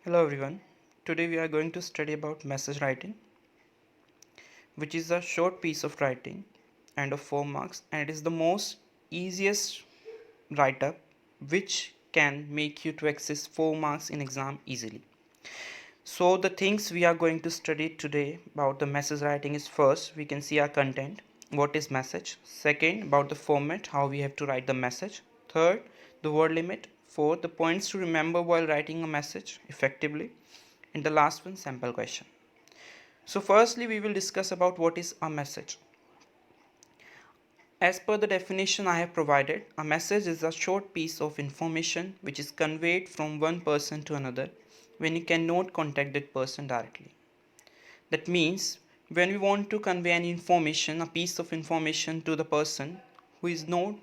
Hello everyone. Today we are going to study about message writing, which is a short piece of writing and of 4 marks, and it is the most easiest write up which can make you to access 4 marks in exam easily. So the things we are going to study today about the message writing is: first we can see our content, what is message; second about the format, how we have to write the message; third the word limit; fourth the points to remember while writing a message effectively; and the last one, sample question. So firstly we will discuss about what is a message. As per the definition I have provided, a message is a short piece of information which is conveyed from one person to another when you cannot contact that person directly. That means when we want to convey any information, a piece of information to the person who is not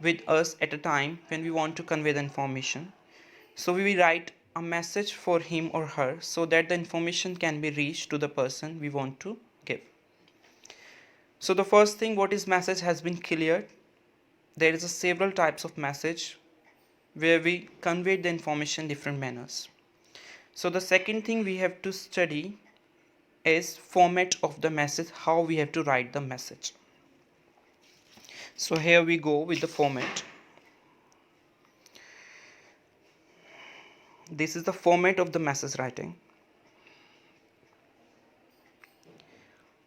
with us at a time when we want to convey the information, so we will write a message for him or her so that the information can be reached to the person we want to give. So the first thing, what is message, has been cleared. There is a several types of message where we convey the information in different manners. So the second thing we have to study is format of the message, how we have to write the message. So here we go with the format. This is the format of the message writing.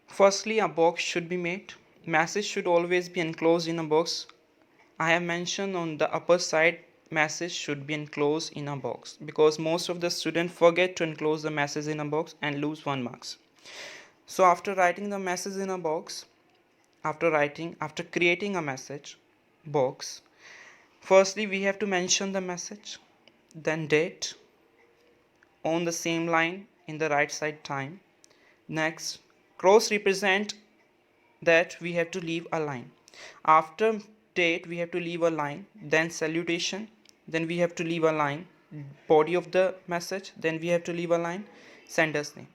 Firstly, a box should be made. Message should always be enclosed in a box. I have mentioned on the upper side, message should be enclosed in a box because most of the students forget to enclose the message in a box and lose 1 marks. So after writing the message in a box, after creating a message box, firstly we have to mention the message, then date, on the same line in the right side time. Next, cross represent that we have to leave a line. After date we have to leave a line, then salutation, then we have to leave a line, body of the message, then we have to leave a line, sender's name.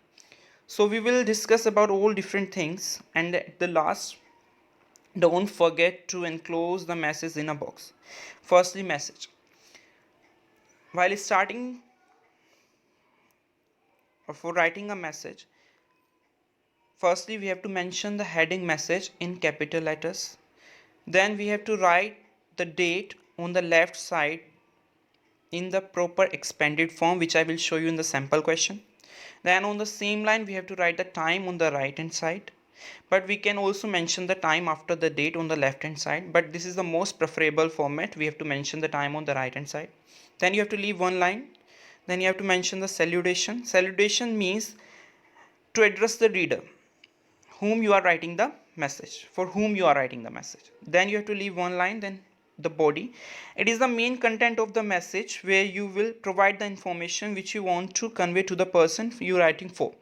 So we will discuss about all different things, and at the last, don't forget to enclose the message in a box. Firstly, message. While starting or for writing a message, firstly we have to mention the heading message in capital letters. Then we have to write the date on the left side in the proper expanded form, which I will show you in the sample question. Then on the same line we have to write the time on the right hand side, but we can also mention the time after the date on the left hand side, but this is the most preferable format. We have to mention the time on the right hand side. Then you have to leave one line. Then you have to mention the salutation. Salutation means to address the reader whom you are writing the message, for whom you are writing the message. Then you have to leave one line. Then the body, it is the main content of the message where you will provide the information which you want to convey to the person you are writing for.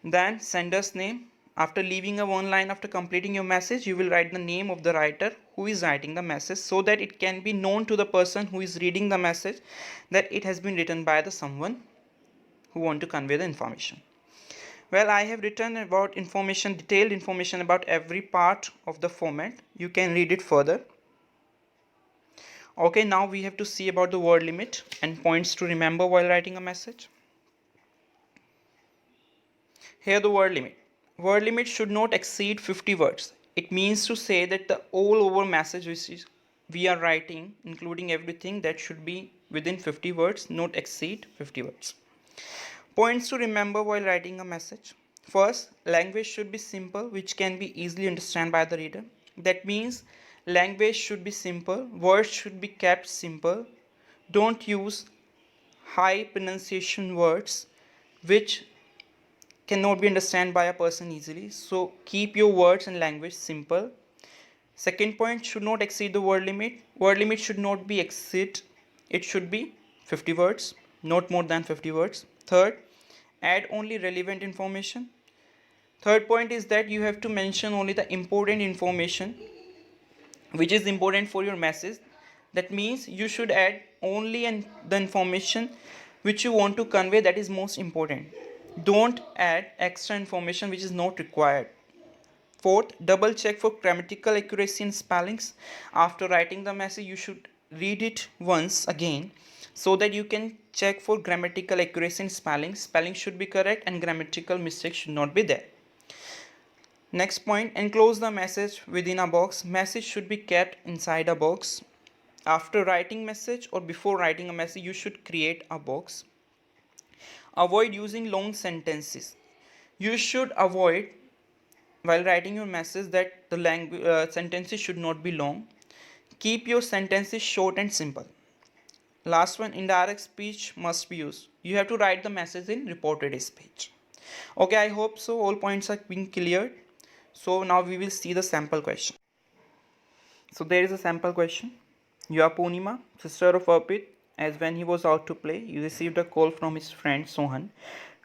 Then sender's name. After leaving a one line, after completing your message, you will write the name of the writer who is writing the message so that it can be known to the person who is reading the message that it has been written by the someone who want to convey the information. Well, I have written about information, detailed information about every part of the format. You can read it further. Okay, now we have to see about the word limit and points to remember while writing a message. Here the word limit. Word limit should not exceed 50 words. It means to say that the all over message which we are writing, including everything, that should be within 50 words, not exceed 50 words. Points to remember while writing a message. First, language should be simple, which can be easily understood by the reader. That means language should be simple, words should be kept simple. Don't use high pronunciation words which cannot be understood by a person easily. So keep your words and language simple. Second point, should not exceed the word limit. Word limit should not be exceed. It should be 50 words, not more than 50 words. Third, add only relevant information. Third point is that you have to mention only the important information which is important for your message. That means you should add only the information which you want to convey, that is most important. Don't add extra information which is not required. Fourth, double check for grammatical accuracy and spellings. After writing the message, you should read it once again so that you can check for grammatical accuracy in spelling. Spelling should be correct and grammatical mistakes should not be there. Next point, enclose the message within a box. Message should be kept inside a box. After writing message or before writing a message, you should create a box. Avoid using long sentences. You should avoid while writing your message that the sentences should not be long. Keep your sentences short and simple. Last one, indirect speech must be used. You have to write the message in reported speech. Okay, I hope so all points are being cleared. So now we will see the sample question. So there is a sample question. You are Poonima, sister of Arpit, as when he was out to play, you received a call from his friend Sohan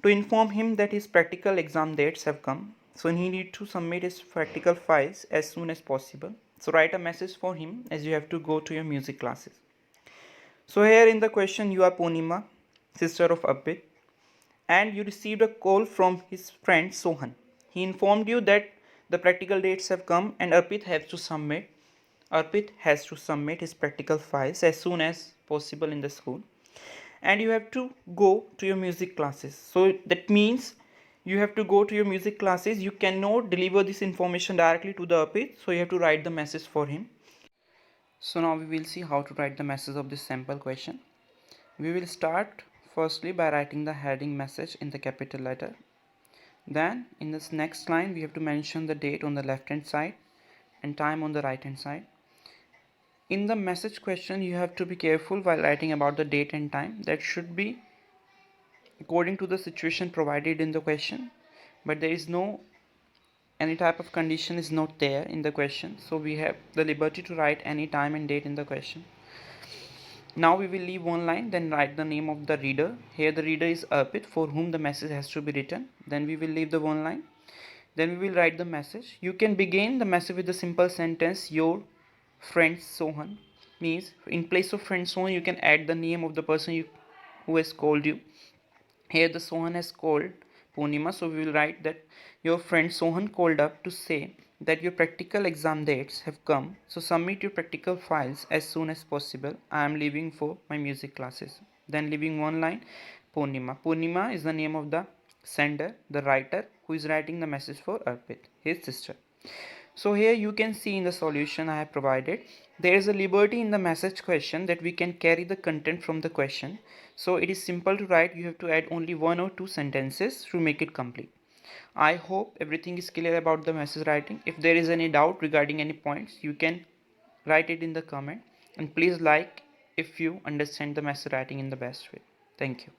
to inform him that his practical exam dates have come. So he need to submit his practical files as soon as possible. So write a message for him as you have to go to your music classes. So here in the question, you are Poonima, sister of Arpit, and you received a call from his friend Sohan. He informed you that the practical dates have come and Arpit has to submit his practical files as soon as possible in the school, and you have to go to your music classes. So that means you have to go to your music classes. You cannot deliver this information directly to the Arpit, so you have to write the message for him. So now we will see how to write the message of this sample question. We will start firstly by writing the heading message in the capital letter. Then in this next line we have to mention the date on the left hand side and time on the right hand side. In the message question you have to be careful while writing about the date and time. That should be according to the situation provided in the question, but there is no any type of condition is not there in the question, so we have the liberty to write any time and date in the question. Now we will leave one line, then write the name of the reader. Here the reader is Arpit, for whom the message has to be written. Then we will leave the one line. Then we will write the message. You can begin the message with the simple sentence, your friend Sohan. Means in place of friend Sohan, you can add the name of the person who has called you. Here the Sohan has called Poonima, so we will write that your friend Sohan called up to say that your practical exam dates have come, so submit your practical files as soon as possible. I am leaving for my music classes. Then leaving one line, Poonima. Poonima is the name of the sender, the writer who is writing the message for Arpit, his sister. So here you can see in the solution I have provided, there is a liberty in the message question that we can carry the content from the question. So it is simple to write, you have to add only one or two sentences to make it complete. I hope everything is clear about the message writing. If there is any doubt regarding any points, you can write it in the comment, and please like if you understand the message writing in the best way. Thank you.